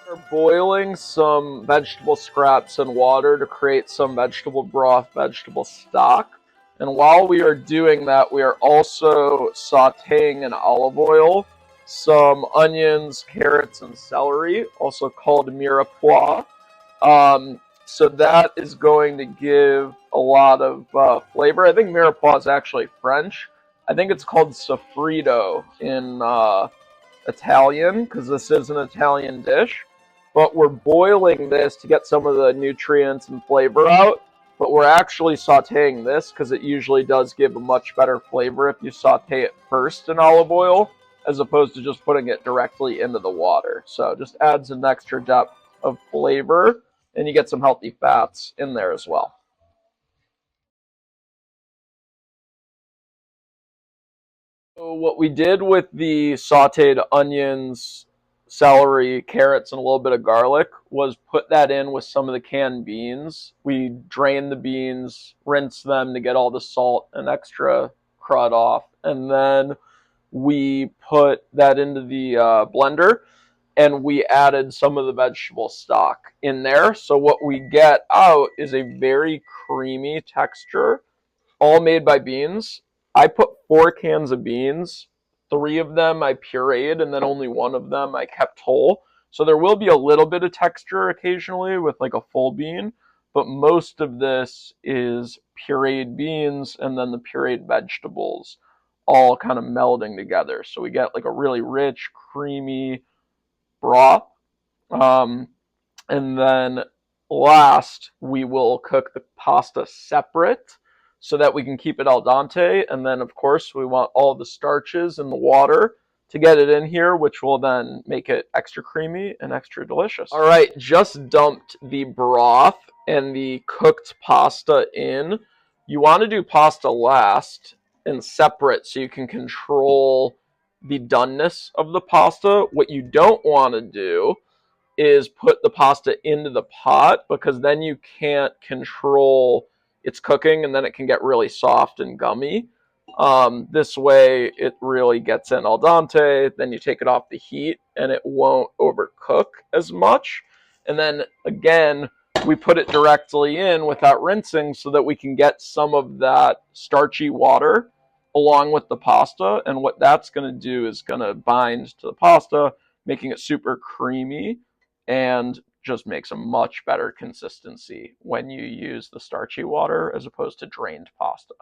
We're boiling some vegetable scraps in water to create some vegetable broth, vegetable stock. And while we are doing that, we are also sautéing in olive oil some onions, carrots, and celery, also called mirepoix. So that is going to give a lot of flavor. I think mirepoix is actually French. I think it's called sofrito in Italian, because this is an Italian dish. But we're boiling this to get some of the nutrients and flavor out. But we're actually sautéing this because it usually does give a much better flavor if you sauté it first in olive oil, as opposed to just putting it directly into the water. So it just adds an extra depth of flavor, and you get some healthy fats in there as well. So what we did with the sautéed onions, celery, carrots, and a little bit of garlic was put that in with some of the canned beans. We drained the beans, rinsed them to get all the salt and extra crud off, and then we put that into the blender, and we added some of the vegetable stock in there. So what we get out is a very creamy texture, all made by beans. I put 4 cans of beans. 3 of them I pureed, and then only 1 of them I kept whole. So there will be a little bit of texture occasionally with like a full bean, but most of this is pureed beans and then the pureed vegetables all kind of melding together. So we get like a really rich, creamy broth. Um, and then last, we will cook the pasta separate so that we can keep it al dente. And then, of course, we want all the starches in the water to get it in here, which will then make it extra creamy and extra delicious. All right, just dumped the broth and the cooked pasta in. You want to do pasta last and separate so you can control the doneness of the pasta. What you don't want to do is put the pasta into the pot, because then you can't control its cooking and then it can get really soft and gummy. This way it really gets in al dente, then you take it off the heat and it won't overcook as much. And then again, we put it directly in without rinsing so that we can get some of that starchy water along with the pasta. And what that's going to do is going to bind to the pasta, making it super creamy, and just makes a much better consistency when you use the starchy water as opposed to drained pasta.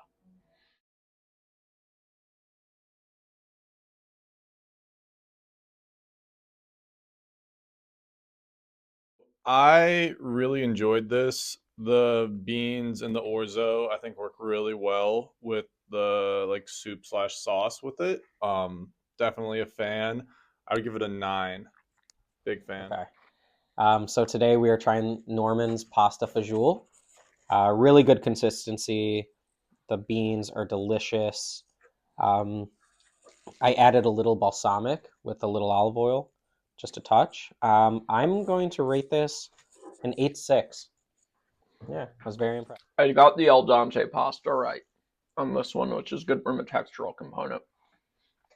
I really enjoyed this. The beans and the orzo, I think, work really well with the like soup slash sauce with it. Definitely a fan. I would give it a 9. Big fan. Okay. So today we are trying Norman's pasta fajoule. Really good consistency. The beans are delicious. Um, I added a little balsamic with a little olive oil, just a touch. I'm going to rate this an 8.6. Yeah, I was very impressed. I got the al dente pasta right on this one, which is good from a textural component.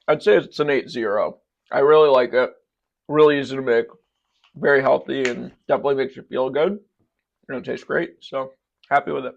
I'd say it's an 8-0. I really like it. Really easy to make, very healthy, and definitely makes you feel good. And it tastes great, so happy with it.